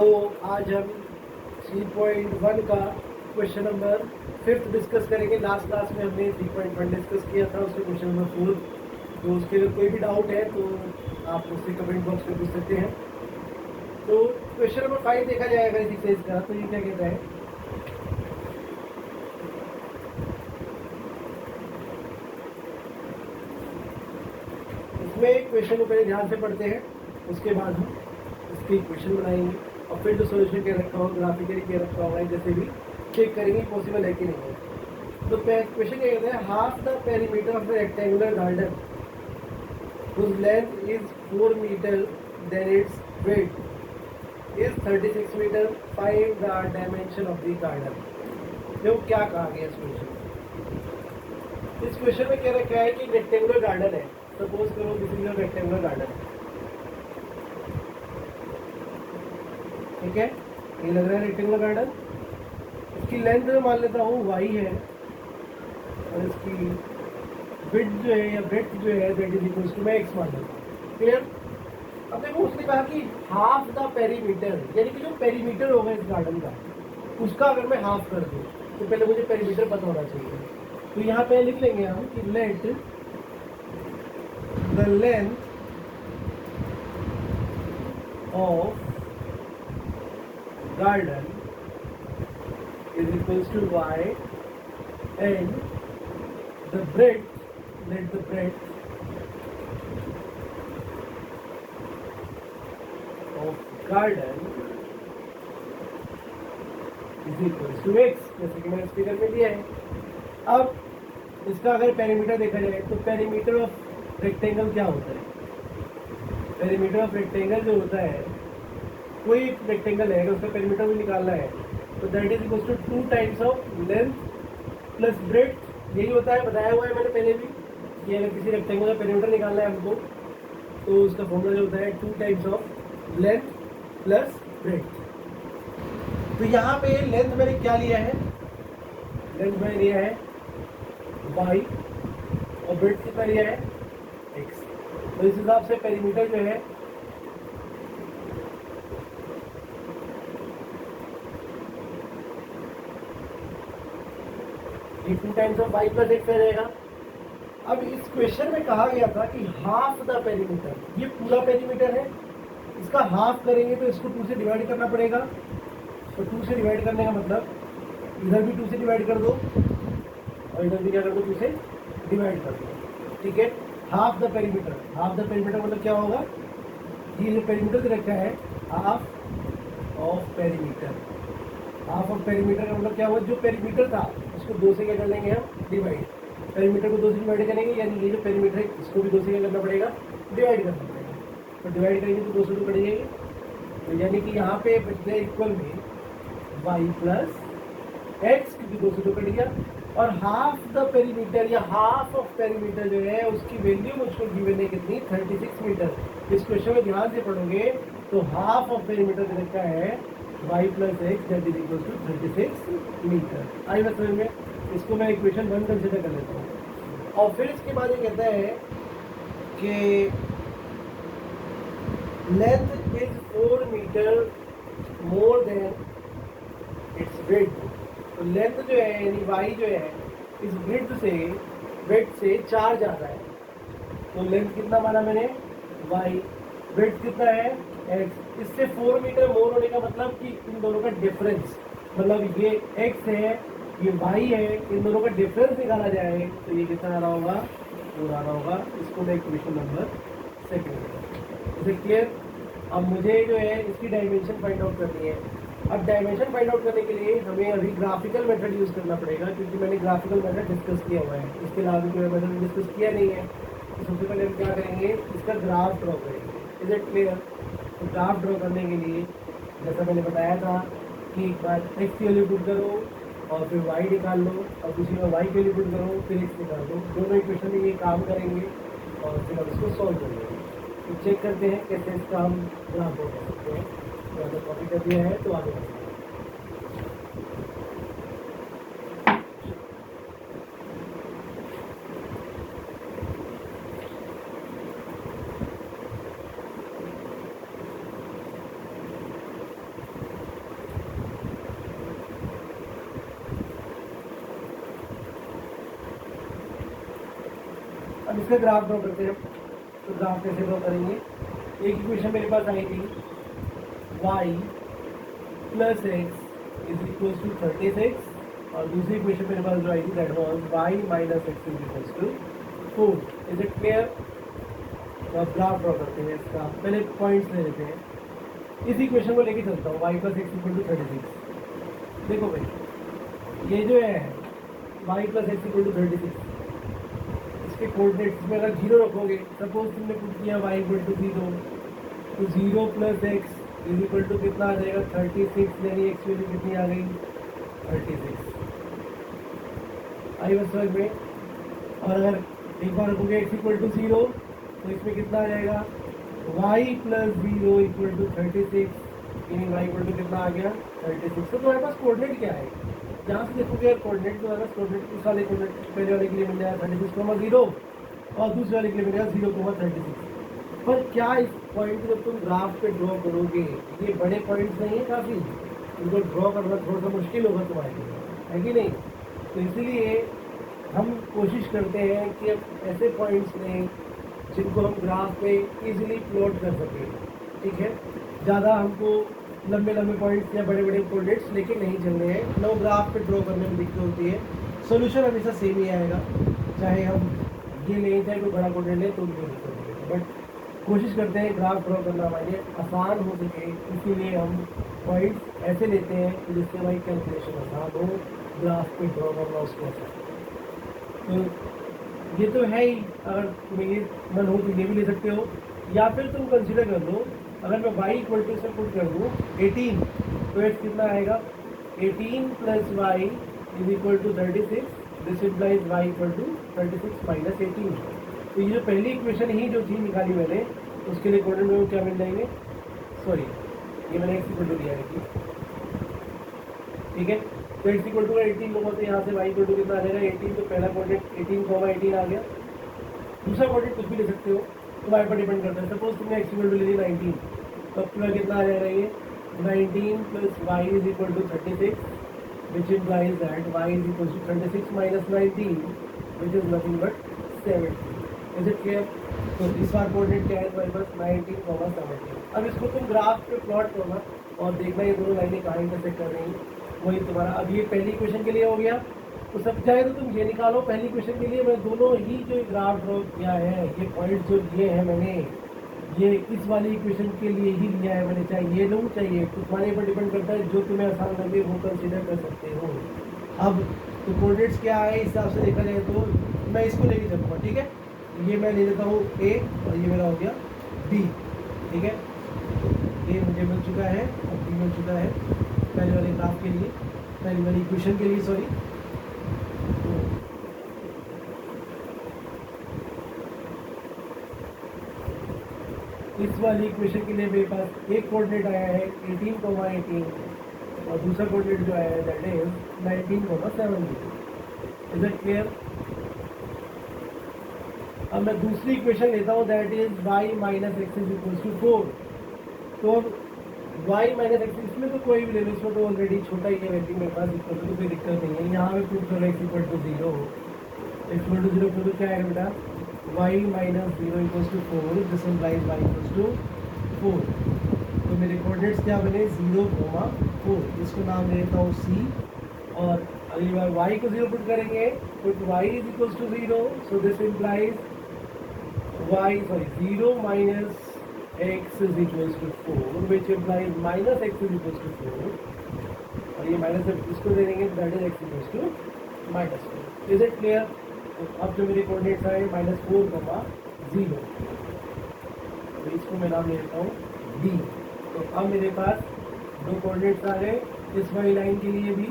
तो आज हम 3.1 का क्वेश्चन नंबर 5 डिस्कस करेंगे। लास्ट क्लास में हमने 3.1 डिस्कस किया था, उसके क्वेश्चन नंबर 4। तो उसके लिए कोई भी डाउट है तो आप उससे कमेंट बॉक्स में पूछ सकते हैं। तो क्वेश्चन नंबर 5 देखा जाएगा इस एक्सरसाइज का। तो ये क्या कहता है, इसमें क्वेश्चन को पहले ध्यान से पढ़ते हैं, उसके बाद हम इसके क्वेश्चन बनाएंगे और फिर जो सोल्यूशन के रखा होगा, ग्राफिकली के रखा होगा, जैसे भी चेक करेंगे पॉसिबल है कि नहीं है। तो क्वेश्चन क्या कहता है, half the perimeter of the rectangular garden whose length is 4 meter then its width is 36 meter, find the dimension of the garden। देखो क्या कहा गया इस क्वेश्चन में क्या रखा है कि रेक्टेंगुलर गार्डन है। सपोज करो this is a rectangular garden, ठीक है, ये लग रहा है रेक्टेंगुलर गार्डन। इसकी लेंथ मान लेता हूँ y है और इसकी विड्थ जो है या ब्रेड्थ जो है दैट इज इक्वल्स टू मैं x मान लेता हूँ। क्लियर। अब देखो उसने कहा कि हाफ द पेरीमीटर, यानी कि जो पेरीमीटर होगा इस गार्डन का उसका अगर मैं हाफ कर दूँ तो पहले मुझे पेरीमीटर पता होना चाहिए। तो यहाँ पे लिख लेंगे हम कि let the length of garden is equals to y and the breadth, let the breadth of garden is equals to x, जैसे कि मैंने फिगर में दिया है। अब इसका अगर पेरीमीटर देखा जाए तो पेरीमीटर ऑफ रेक्टेंगल क्या होता है, पेरीमीटर ऑफ रेक्टेंगल जो होता है, कोई रेक्टेंगल है उसका पेरीमीटर भी निकालना है तो that is equals to 2 times of length plus breadth. यही होता है, बताया हुआ है मैंने पहले भी कि अगर किसी रेक्टेंगल का पेरीमीटर निकालना है हमको तो उसका फॉर्मूला जो होता है 2 times of length plus breadth. तो यहाँ पे लेंथ मैंने क्या लिया है, लेंथ मैंने लिया है y और ब्रेड्थ कितना लिया है x। तो इस हिसाब से पेरीमीटर जो है ये 2 times of y plus x रहेगा। अब इस क्वेश्चन में कहा गया था कि हाफ द पेरीमीटर, ये पूरा पेरीमीटर है, इसका हाफ करेंगे तो इसको 2 से डिवाइड करना पड़ेगा। तो 2 से डिवाइड करने का मतलब इधर भी 2 से डिवाइड कर दो और इधर भी क्या कर दो, 2 से डिवाइड कर दो, ठीक है। Half the perimeter, half the perimeter मतलब क्या होगा, ये जो पेरीमीटर दे रखा है half of perimeter, half of perimeter का मतलब क्या हुआ, जो पेरीमीटर था उसको 2 से क्या कर लेंगे हम, डिवाइड। पेरीमीटर को 2 से डिवाइड करेंगे यानी ये जो पेरीमीटर है इसको भी 2 से क्या करना पड़ेगा, डिवाइड करना पड़ेगा। तो डिवाइड करेंगे तो 2 से 2 कट जाएंगे, तो यानी कि यहाँ पे बचते इक्वल में y प्लस एक्स, क्योंकि 2 से 2 कट गया। और हाफ द पेरीमीटर या हाफ ऑफ पेरीमीटर जो है उसकी वैल्यू मुझको गिवन है कितनी, 36 मीटर। इस क्वेश्चन में ध्यान से पढ़ोगे तो हाफ ऑफ पेरीमीटर दे रखा है y plus X that is equal to 36 metre. आई बात समझ में। इसको मैं इक्वेशन 1 कंसिडर कर लेता हूँ। और फिर इसके बाद ये कहता है कि length is 4 metre more than its width. तो लेंथ जो है यानी y जो है इस विड्थ से 4 ज़्यादा है। तो लेंथ कितना माना मैंने y, विड्थ कितना है x। इससे 4 मीटर मोर होने का मतलब कि इन दोनों का डिफरेंस, मतलब ये x है ये y है, इन दोनों का डिफरेंस निकाला जाए तो ये कितना आ रहा होगा, 4 आ रहा होगा। इसको मैं इक्वेशन नंबर 2 इसे क्लियर। अब मुझे जो है इसकी डायमेंशन फाइंड आउट करनी है। अब डायमेंशन फाइंड आउट करने के लिए हमें अभी ग्राफिकल मेथड यूज़ करना पड़ेगा, क्योंकि मैंने ग्राफिकल मेथड डिस्कस किया हुआ है, इसके अलावा कोई मेथड डिस्कस किया नहीं है। तो सबसे पहले हम क्या करेंगे, इसका ग्राफ ड्रॉ करेंगे। Is it clear. तो ग्राफ ड्रॉ करने के लिए जैसा मैंने बताया था कि एक बार एक्स की वैल्यू पुट करो और फिर y निकाल लो, और दूसरी बार y की वैल्यू पुट करो फिर x निकाल लो। दोनों इक्वेशन में ये काम करेंगे और फिर हम इसको सॉल्व कर लेंगे। तो चेक करते हैं कैसे इसका हम ग्राफ ड्रॉ कर सकते हैं। तो अगर कॉपी कर दिया है तो आगे बढ़ते हैं। अब इसका ग्राफ ड्रॉ करते हैं। तो ग्राफ कैसे ड्रॉ करेंगे? एक इक्वेशन मेरे पास आई थी, y plus x is equal to 36, और दूसरी इक्वेशन मेरे पास जो आई थी that was y minus x is equal to 4। Is it clear? तो अब ग्राफ ड्रॉ करते हैं इसका। पहले पॉइंट्स ले लेते हैं। इस इक्वेशन को लेके चलता हूँ, y plus x equal to 36। देखो भाई, ये जो है y plus x equal to 36, इसके कोऑर्डिनेट्स में अगर 0 रखोगे, सपोज तुमने पुट किया y इक्वल टू 0, तो 0 plus x is equal to कितना आ जाएगा? 36, यानी एक्स वैल्यू कितनी आ गई? 36। आई बस समझ में? और अगर एक बार रखोगे एक्स इक्वल टू 0, तो इसमें कितना आ जाएगा? y प्लस 0 इक्वल टू 36, यानी y इक्वल टू कितना आ गया? 36। तो तुम्हारे पास कोऑर्डिनेट क्या है? जहाँ से देखोगे यार कोऑर्डिनेट, तो हमारे पास कोऑर्डिनेट उस वाले कोऑर्डिनेट पहले वाले के लिए मिल जाएगा 36,0 और दूसरे वाले के लिए मिल जाएगा 0,36। पर क्या इस पॉइंट को जब तुम ग्राफ पे ड्रॉ करोगे, ये बड़े पॉइंट्स नहीं है काफ़ी, इनको ड्रॉ करना थोड़ा सा मुश्किल होगा तुम्हारे लिए, है कि नहीं? तो इसीलिए हम कोशिश करते हैं कि हम ऐसे पॉइंट्स लें जिनको हम ग्राफ पे इजीली प्लॉट कर सकें, ठीक है? ज़्यादा हमको लंबे लंबे पॉइंट्स या बड़े बड़े कोऑर्डिनेट्स लेके नहीं चलने हैं। नो, ग्राफ पे ड्रॉ करने में दिक्कत होती है, सोल्यूशन हमेशा सेम ही आएगा, चाहे हम ये लें चाहे कोई बड़ा कोऑर्डिनेट लें तो भी दिक्कत होगी। बट कोशिश करते हैं ग्राफ ड्रॉ करना हमारे लिए आसान हो सके, इसीलिए हम पॉइंट्स ऐसे लेते हैं कि जिससे हमारी कैलकुलेशन आसान हो, ग्राफ पे ड्रॉ करना उसको आसान। तो ये तो है ही, अगर तुम्हें ये मन हो तो ये भी ले सकते हो, या फिर तुम कंसिडर कर लो, अगर मैं y इक्वल टू से पुट कर दूँ 18, तो एक्स कितना आएगा? 18 plus y is equal to 36, this implies y equal to 36 minus 18। तो ये जो पहली इक्वेशन ही जो थी निकाली मैंने, उसके लिए कोऑर्डिनेट में क्या मिल जाएंगे? सॉरी, ये मैंने x इक्वल टू लिया है, ठीक है? तो x इक्वल टू 18 लोगों से यहाँ से y इक्वल टू कितना आ जाएगा? 18। तो पहला कोऑर्डिनेट 18,18 आ गया। दूसरा कोऑर्डिनेट कुछ भी ले सकते हो, तुम्हारे पर डिपेंड करता है। सपोज तुमने x इक्वल टू ले ली 19, तो तुम्हारा कितना आ जाएगा? ये 19 plus y is equal to 36, which implies that y is equal to 36 minus 19, which is nothing but 70। Is it clear? तो इस बार कोऑर्डिनेट क्या है तुम्हारे पास? 19,17। अब इसको तुम ग्राफ पे प्लॉट करना और देखना ये दोनों लाइनें कहाँ इंटरसेक्ट कर रही हैं, वही तुम्हारा। अब ये पहली इक्वेशन के लिए हो गया, तो सब चाहे तो तुम ये निकालो। पहली क्वेश्चन के लिए मैं दोनों ही जो ग्राफ ड्रॉ किया है, ये पॉइंट जो लिए हैं मैंने, ये इस वाली इक्वेशन के लिए ही लिया है मैंने, चाहे ये लूँ चाहे ये, तो तुम्हारे पर डिपेंड करता है, जो तुम्हें आसान लगे वो कंसिडर कर सकते हो। अब तो कोऑर्डिनेट्स क्या है इस हिसाब से देखा जाए तो मैं इसको लेके चलूँगा, ठीक है? ये मैं ले लेता हूँ A और ये मेरा हो गया B, ठीक है? A मुझे मिल चुका है और B मिल चुका है पहले वाले ग्राफ के लिए, पहली वाली इक्वेशन के लिए, सॉरी। इस वाली इक्वेशन के लिए मेरे पास एक कोऑर्डिनेट आया है 18,18 और दूसरा कोऑर्डिनेट जो आया है that is 19,17। Is it clear? अब मैं दूसरी इक्वेशन लेता हूँ that is y minus x is equal to 4। तो y माइनस एक्स, इसमें तो कोई भी ले लो, इसमें तो ऑलरेडी छोटा ही है वैल्यू मेरे पास, इक्वल टू कोई दिक्कत नहीं है। यहाँ पे प्रूव करो x equal to 0, x equal to 0 तो क्या है बेटा? y minus 0 equal to 4, this implies y equal to 4। तो मेरे कोऑर्डिनेट्स क्या बने? 0,4। इसको नाम दे देता हूँ c, और अगली बार y को 0 पुट करेंगे, put y is equal to 0, so this implies y 0 minus x is equal to 4, which implies minus x is equal to 4, और ये माइनस इसको दे देंगे that is x equal to minus 4। Is it clear? तो अब जो मेरे coordinates आए -4,0, तो इसको मैं नाम ले लेता हूँ D। तो अब मेरे पास दो कोऑर्डिनेट्स आ गए इस वाली लाइन के लिए भी।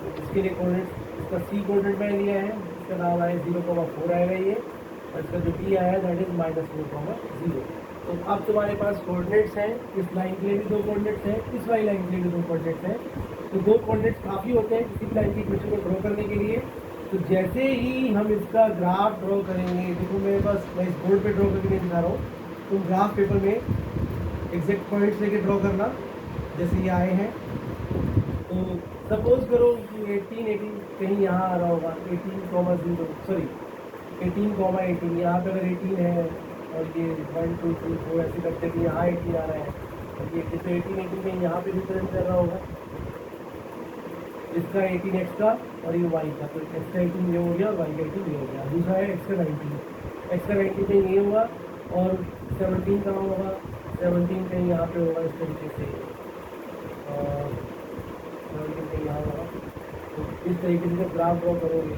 तो इसके लिए कोऑर्डिनेट्स, इसका C कोऑर्डिनेट मैंने लिया है, इसका नाम आया 0,4 आएगा ये, और इसका जो D आया है दैट इज -4,0। तो अब तुम्हारे पास कोऑर्डिनेट्स हैं, इस लाइन के लिए भी दो कोऑर्डिनेट्स हैं, इस वाली लाइन के लिए भी दो कोऑर्डिनेट्स हैं। तो दो कोऑर्डिनेट्स काफ़ी होते हैं किसी लाइन की इक्वेशन को ड्रॉ करने के लिए। तो जैसे ही हम इसका ग्राफ ड्रॉ करेंगे, देखो मेरे पास, मैं इस बोर्ड पे ड्रॉ करके नहीं दिखा रहा हूँ, तुम ग्राफ पेपर में एग्जैक्ट पॉइंट्स लेके ड्रॉ करना जैसे ये आए हैं। तो सपोज करो कि 18 कहीं यहाँ आ रहा होगा, 18,0, सॉरी 18, यहाँ पे अगर 18 है और ये 1 2 3 4 ऐसे करते कि यहाँ 18 आ रहा है और ये जैसे 18 में यहाँ पे रिप्रेजेंट कर रहा होगा, इसका 18x का और ये y का, तो x का 18 ये हो गया और y का 18 ये हो गया। दूसरा है x का 19 कहीं ये होगा और 17 कहाँ होगा, 17 कहीं यहाँ पे होगा इस तरीके से, और 17 कहीं यहाँ होगा। तो इस तरीके से जब ग्राफ ड्रॉ करोगे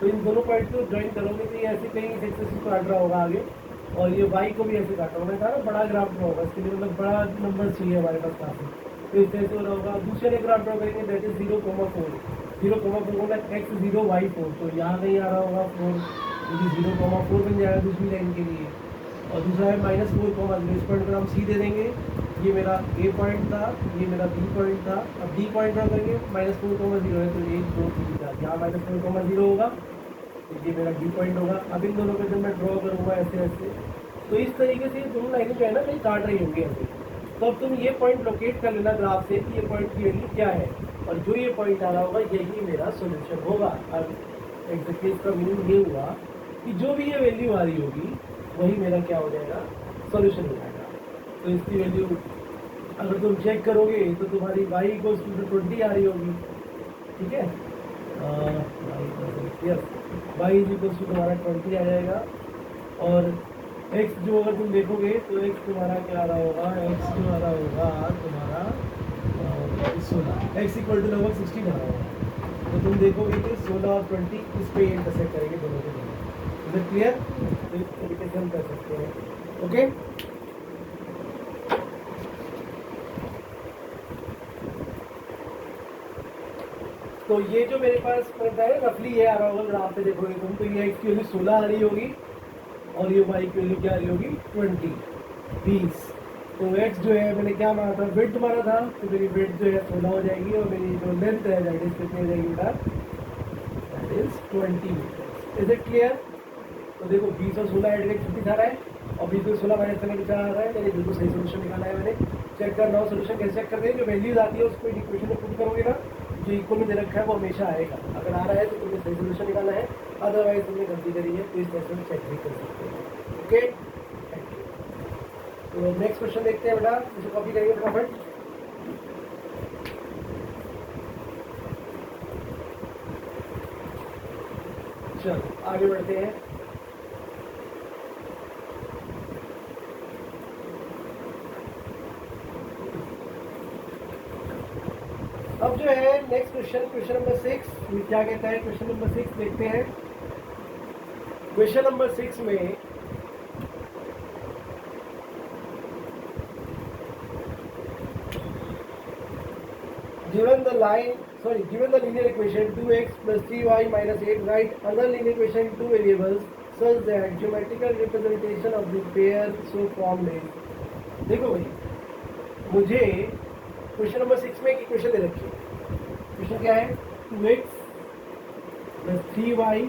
तो इन दोनों पॉइंट को ज्वाइन करोगे तो ये ऐसे कहीं इस एक्सेस को काट रहा होगा आगे, और ये y को भी ऐसे काटा होगा। मैंने कहा ना बड़ा ग्राफ ड्रॉ होगा, इसके लिए मतलब बड़ा नंबर चाहिए हमारे पास काफ़ी, तो इस तरह से हो रहा होगा। दूसरे ग्राफ ड्रॉ करेंगे दैट इज 0,4 होगा x 0 y 4, तो यहाँ नहीं आ रहा होगा 4, क्योंकि 0,4 बन जाएगा दूसरी लाइन के लिए। और दूसरा है -4,0, इस पॉइंट पर हम c दे देंगे, ये मेरा a पॉइंट था, ये मेरा b पॉइंट था। अब d पॉइंट ड्रॉ करेंगे -4,0 है, तो 1 2 3 4 यहाँ -4,0 होगा, तो ये मेरा d पॉइंट होगा। अब इन दोनों को जब मैं ड्रॉ करूँगा ऐसे ऐसे, तो इस तरीके से दोनों लाइनें जो है ना कहीं काट रही होंगी ऐसे, तो अब तुम ये पॉइंट लोकेट कर लेना ग्राफ से कि ये पॉइंट की वैल्यू क्या है, और जो ये पॉइंट आ रहा होगा यही मेरा सोल्यूशन होगा। अब एग्जैक्टली इसका मीनिंग ये हुआ कि जो भी ये वैल्यू आ रही होगी वही मेरा क्या हो जाएगा, सोल्यूशन हो जाएगा। तो इसकी वैल्यू अगर तुम चेक करोगे तो तुम्हारी y = 20 आ रही होगी, ठीक है, y = तुम्हारा 20 आ जाएगा। और x जो अगर तुम देखोगे तो x तुम्हारा क्या आ रहा होगा, x जो आ रहा होगा तुम्हारा 16, x = लगभग 16 आ रहा होगा। तो तुम देखोगे कि 16 और 20 इस पे इंटरसेक्ट करेंगे दोनों के दोनों। Is it clear? तो इस तरीके से हम कर सकते हैं। ओके, तो ये जो मेरे पास पॉइंट है रफली ये आ रहा होगा ग्राफ पे देखोगे तुम, तो ये x की वैल्यू 16 आ रही होगी और ये y की वैल्यू क्या आ रही होगी 20। तो x जो है मैंने क्या माना था, विड्थ माना था, तो मेरी विड्थ जो है 16 हो जाएगी और मेरी जो लेंथ है दैट इज कितनी हो जाएगी बेटा, that is 20 metre. Is it clear? तो देखो 20 और 16 ऐड करके 36 आ रहा है और 20 में 16 माइनस करने का आ रहा है, मैंने बिल्कुल सही सोल्यूशन निकाला है। मैंने चेक करना हो सोल्यूशन कैसे चेक करते हैं, जो वैल्यूज आती है उसको इक्वेशन में पुट करोगे ना, जो इक्वल में दे रखा है वो हमेशा आएगा। अगर आ रहा है तो तुमने सही सोल्यूशन निकाला है, अदरवाइज तुमने गलती करी है, तो इस तरह से चेक भी कर सकते हो। ओके, तो नेक्स्ट क्वेश्चन देखते हैं बेटा, इसे कॉपी करिए फटाफट। चलो आगे बढ़ते हैं। अब जो है नेक्स्ट क्वेश्चन नंबर 6, ये क्या कहता है, क्वेश्चन नंबर 6 देखते हैं। क्वेश्चन नंबर 6 में given the linear equation 2x plus 3y minus 8, write other linear equation two variables such that geometrical representation of the pair so formed is। देखो भाई, मुझे क्वेश्चन नंबर 6 में एक इक्वेशन दे रखी है। क्वेश्चन क्या है, 2x plus 3y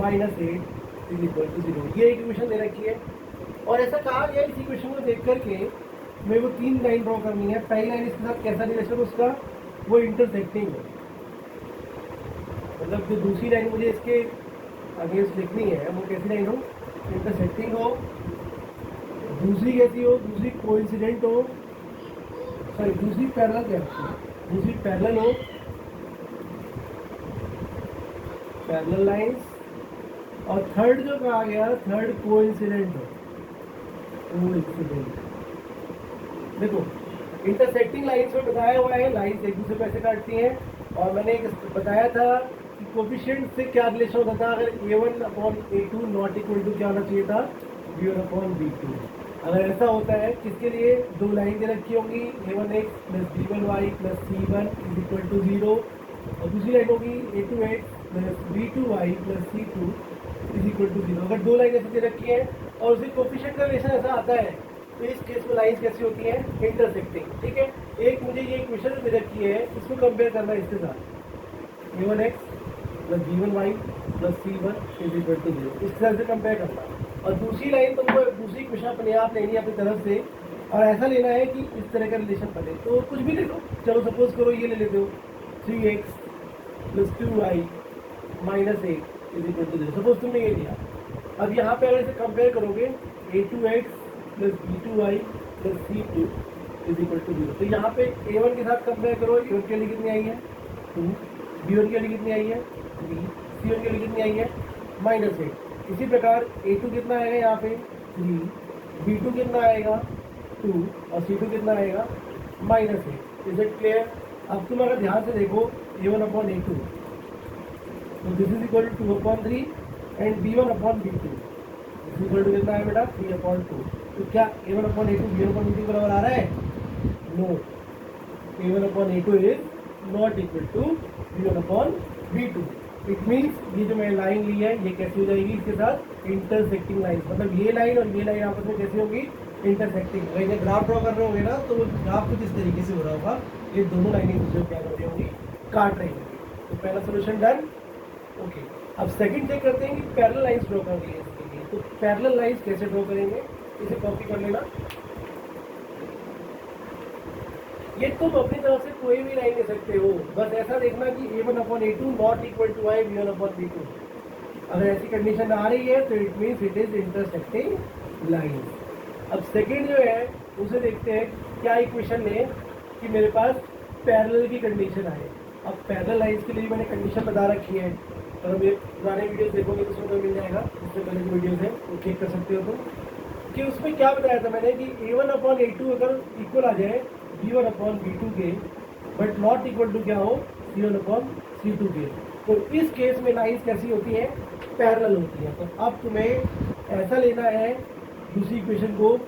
minus 8 is equal to 0। ये एक इक्वेशन दे रखी है और ऐसा कहा गया इस इक्वेशन को देख करके मेरे को 3 लाइन ड्रॉ करनी है। पहली लाइन इसके साथ कैसा रिलेशन उसका, वो इंटरसेक्टिंग है, मतलब जो दूसरी लाइन मुझे इसके अगेंस्ट लिखनी है वो कैसी लाइन हो, इंटरसेक्टिंग हो। दूसरी कैसी हो, दूसरी कोइंसिडेंट हो, सॉरी दूसरी पैरेलल, क्या दूसरी पैरेलल हो, पैरेलल लाइंस। और थर्ड जो कहा गया, थर्ड कोइंसिडेंट हो, कोइंसिडेंट। देखो इंटरसेक्टिंग लाइंस में बताया हुआ है, लाइंस एक दूसरे को ऐसे काटती हैं, और मैंने एक बताया था कि कोफिशिएंट से क्या रिलेशन होता था, अगर a1/a2 नॉट इक्वल टू क्या होना चाहिए था, b1/b2। अगर ऐसा होता है, किसके लिए, दो लाइन दे रखी होंगी, a1x plus b1y plus c1 is equal to 0, और दूसरी लाइन होगी a2x plus b2y plus c2 is equal to 0। अगर दो लाइन ऐसे दे रखी है और उसी कोफिशिएंट का रिलेशन ऐसा आता है, तो इस केस में लाइंस कैसी होती हैं, इंटरसेक्टिंग। ठीक है, एक मुझे ये इक्वेशन दे रखी है, इसको कंपेयर करना है इसके साथ, a1x plus b1y plus c1 is equal to 0, इस तरह से कंपेयर करना। और दूसरी लाइन तुमको दूसरी इक्वेशन अपने आप लेनी है अपनी तरफ से, और ऐसा लेना है कि इस तरह का रिलेशन बने। तो कुछ भी ले लो, चलो सपोज करो ये ले लेते हो 3x plus 2y minus 8 is equal to 0। Suppose तुमने ये लिया, अब यहाँ पे अगर इसे कंपेयर करोगे a2x plus b2y plus c2 is equal to 0, तो यहाँ पे a1 के साथ कंपेयर करो, a1 के लिए कितनी आई है 2, b1 के लिए कितनी आई है 3, c1 के लिए कितनी आई है -8। इसी प्रकार a2 कितना आएगा यहाँ पे 3, b2 कितना आएगा 2 और c2 कितना आएगा -8। Is it clear? अब तुम अगर ध्यान से देखो a1/a2, तो this is equal to 2/3 and b1/b2 is equal to कितना है बेटा 3/2। तो क्या a1/a2 b1/b2 बराबर आ रहा है? No, a1/a2 is not equal to b1/b2। It means ये जो मैंने लाइन ली है ये कैसी हो जाएगी, इसके साथ इंटरसेक्टिंग लाइन, मतलब ये लाइन और ये लाइन आपस में कैसी होगी, इंटरसेक्टिंग। अगर ये ग्राफ ड्रॉ कर रहे होंगे ना, तो वो ग्राफ कुछ इस तरीके से हो रहा होगा, ये दोनों लाइनें दूसरे क्या कर रही होंगी, काट रही होंगी। तो पहला सोल्यूशन डन। ओके, अब सेकंड चेक करते हैं कि पैरेलल लाइंस ड्रॉ कर दी है इसके लिए। तो पैरेलल लाइंस कैसे ड्रॉ करेंगे, इसे कॉपी कर लेना। ये तुम अपनी तरफ से कोई भी लाइन ले सकते हो, बस ऐसा देखना कि a1/a2 not equal to I b1/b2। अगर ऐसी कंडीशन आ रही है तो it means it is intersecting line. अब सेकेंड जो है उसे देखते हैं, क्या इक्वेशन लें कि मेरे पास पैरेलल की कंडीशन आए। अब पैरेलल लाइंस के लिए मैंने कंडीशन बता रखी है, अगर मेरे पुराने वीडियोस देखोगे तो उसमें मिल जाएगा, इससे पहले जो वीडियोस है वो चेक कर सकते हो तुम, कि उसमें क्या बताया था मैंने कि a1/a2 अगर इक्वल आ जाए b1/b2 के, बट नॉट इक्वल टू क्या हो c1/c2 के, तो इस केस में लाइंस कैसी होती है, पैरेलल होती है। तो अब तुम्हें ऐसा लेना है दूसरी इक्वेशन को,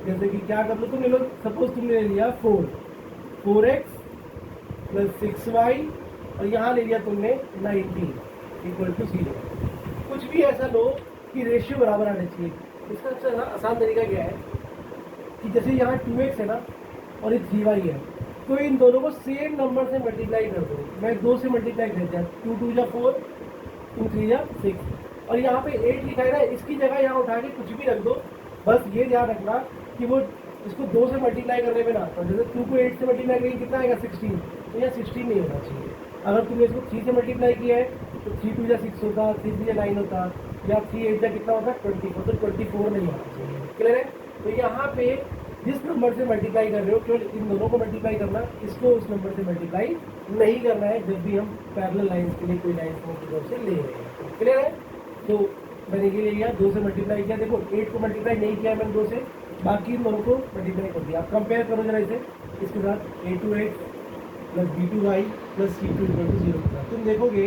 जैसे कि क्या कर लो, तुम ले लो, सपोज तुमने ले लिया 4x प्लस 6y और यहाँ ले लिया तुमने 19 इक्वल टू 0। कुछ भी ऐसा लो कि रेशियो बराबर आने चाहिए। इसका सबसे आसान तरीका क्या है कि जैसे यहाँ 2x है ना और ये 3y है, तो इन दोनों को सेम नंबर से मल्टीप्लाई कर दो। मैं 2 से मल्टीप्लाई कर दिया, 2 2 जा 4, 2 3 जा 6, और यहाँ पे 8 लिखा है ना, इसकी जगह यहाँ उठा के कुछ भी रख दो। बस ये ध्यान रखना कि वो इसको 2 से मल्टीप्लाई करने में ना, तो जैसे 2 को 8 से मल्टीप्लाई करेंगे कितना आएगा 16, तो यहाँ 16 नहीं होना चाहिए। अगर तुमने इसको 3 से मल्टीप्लाई किया है तो 3 2 जा 6 होता, 3 3 जा 9 होता, या 3 8 जा कितना होता 24, तो 24 नहीं होना चाहिए। क्लियर है? तो यहाँ पे जिस नंबर से मल्टीप्लाई कर रहे हो केवल इन दोनों को मल्टीप्लाई करना, इसको उस नंबर से मल्टीप्लाई नहीं करना है जब भी हम पैरेलल लाइंस के लिए कोई लाइंस की तरफ से ले रहे हैं। क्लियर है? तो मैंने ये ले लिया, 2 से मल्टीप्लाई किया, देखो 8 को मल्टीप्लाई नहीं किया मैंने 2 से, बाकी इन दोनों को मल्टीप्लाई कर दिया। आप कंपेयर करो जरा इसे इसके साथ a2x plus b2y plus c2 equal to 0। तुम देखोगे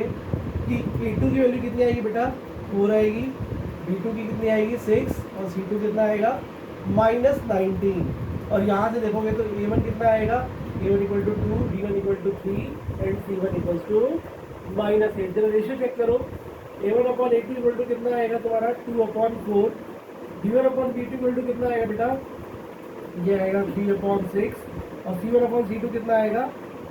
कि a2 की वैल्यू कितनी आएगी बेटा 4 आएगी, b2 की कितनी आएगी 6 और c2 कितना आएगा -19। और यहाँ से देखोगे तो a1 कितना आएगा, a1 equal to 2, b1 equal to 3 and c1 equal to -8। जरा रेशियो चेक करो, a1/a2 इक्वल टू कितना आएगा तुम्हारा 2/4, b1/b2 इक्वल टू कितना आएगा बेटा, ये आएगा 3/6 और c1/c2 कितना आएगा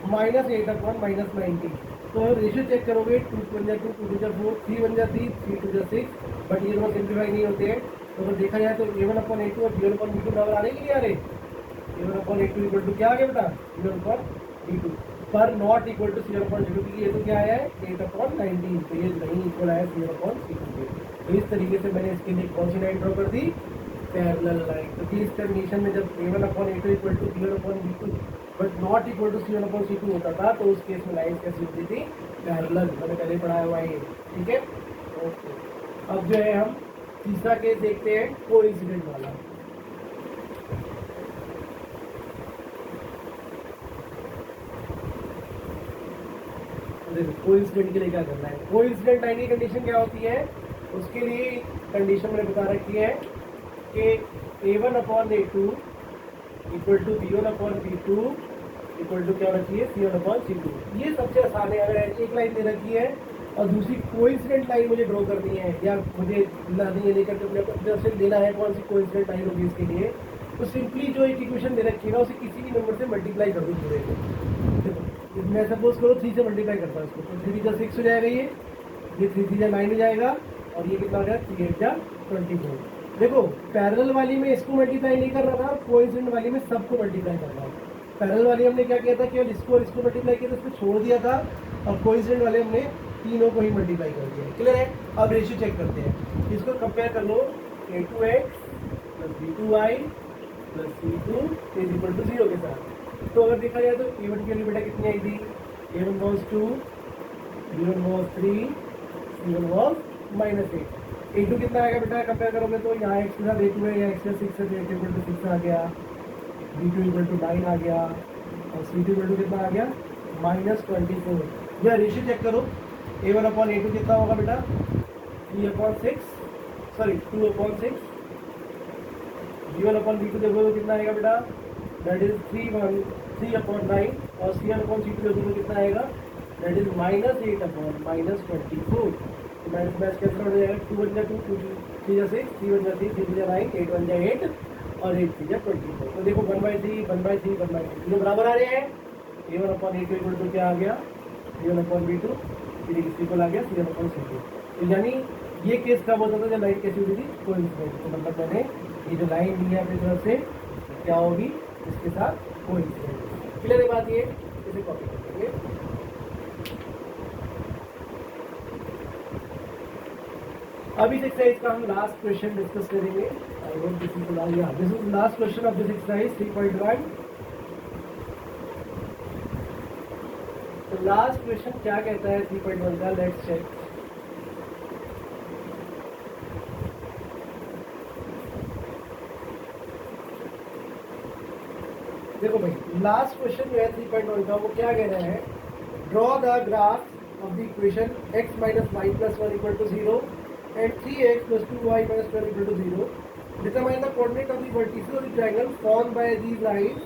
-8/-19। तो रेशियो चेक करोगे 2 1 जा 2, 2 जा 4, 3 1 जा 3, 3 2 जा 6, बट ये दोनों सिंप्लीफाई नहीं होते हैं। तो अगर देखा जाए तो a1/a2 और b1/b2 बराबर आ रहे कि नहीं आ रहे, a1/a2 इक्वल टू क्या आ गया बेटा b1/b2, पर नॉट इक्वल टू c1/c2, क्योंकि ये तो क्या आया है 8/19, तो ये नहीं इक्वल आया c1/c2 के। तो इस तरीके से मैंने इसके लिए कौन सी लाइन ड्रॉ कर दी, पैरेलल लाइन। तो इस कंडीशन में जब a1/a2 equal to b1/b2 but not equal to c1/c2 होता था, तो उस केस में लाइन कैसी होती थी, पैरेलल। मैंने पहले पढ़ाया हुआ है, ठीक है। ओके, अब जो है हम तीसरा केस देखते हैं, कोइंसिडेंट वाला। देखो कोइंसिडेंट के लिए क्या करना है, कोइंसिडेंट लाइन की कंडीशन क्या होती है, उसके लिए कंडीशन मैंने बता रखी है कि a1/a2 equal to b1/b2 equal to क्या होना चाहिए c1/c2। ये सबसे आसान है। अगर एक लाइन दे रखी है और दूसरी कोइंसिडेंट लाइन मुझे ड्रॉ करनी है, या मुझे लानी है लेकर के अपने तरफ से लेना है कौन सी कोइंसिडेंट लाइन होगी इसके लिए, तो सिंपली जो एक इक्वेशन दे रखी है ना उसे किसी भी नंबर से मल्टीप्लाई कर दो पूरे को। मैं सपोज करो 3 से मल्टीप्लाई करता हूँ इसको, तो 3 3 जा 6 हो जाएगा, ये 3 3 जा 9 हो जाएगा, और ये कितना हो जाएगा 3 8 जा 24। देखो पैरेलल वाली में इसको मल्टीप्लाई नहीं कर रहा था, कोइंसिडेंट वाली में सबको मल्टीप्लाई कर रहा हूँ। पैरेलल वाली हमने क्या किया था, केवल इसको और इसको मल्टीप्लाई किया था, इसको छोड़ दिया था, और कोइंसिडेंट वाले हमने तीनों को ही मल्टीप्लाई कर दिया है। क्लियर है? अब रेशियो चेक करते हैं, इसको कंपेयर कर लो, a2x plus b2y plus c2 is equal to 0 के साथ। तो अगर देखा जाए तो a1 की वैल्यू बेटा कितनी आई थी, a1 was 2, b1 was 3, c1 was -8। a2 कितना आएगा बेटा कंपेयर करोगे तो यहाँ x के साथ a2 है, यहाँ x के साथ 6 है, तो a2 इक्वल टू 6 आ गया, b2 इक्वल टू 9 आ गया, और c2 इक्वल टू कितना आ गया -24। यह रेशियो चेक करो, a1 अपॉन a2 कितना होगा बेटा 3/6, सॉरी 2/6, b1 अपॉन b2 देखो तो कितना आएगा बेटा, दैट इज 3/9, और c1 अपॉन c2 देखो तो कितना आएगा, दैट इज -8/-24। तो माइनस मैच कैसे हो जाएगा, 2 1 2, 2 3 6, 3 1 3, 3 9, 8 1 8, और 8 3 24। तो देखो 1/3 1/3 1/3 तीनों बराबर आ रहे हैं। a1 upon a2 equal to क्या आ गया, b1 अपॉन b2 इक्वल आ गया c1 अपॉन c2। तो यानी ये केस कब होता था जब लाइन कैसी होती थी, कोइंसिडेंट। तो मतलब मैंने ये जो लाइन ली है अपनी तरफ से क्या होगी, इसके साथ कोइंसिडेंट। क्लियर है बात, ये इसे कॉपी कर देंगे। अब इस एक्सरसाइज का हम लास्ट क्वेश्चन डिस्कस करेंगे। I hope this is last question of this exercise 3.1। तो लास्ट क्वेश्चन क्या कहता है 3.1 का, लेट्स चेक। देखो भाई लास्ट क्वेश्चन जो है 3.1 का वो क्या कह रहा है, draw the graph of the equation x minus y plus 1 equal to 0 and 3x plus 2y minus 12 equal to 0. Determine the coordinate of the vertices of the triangle formed by these lines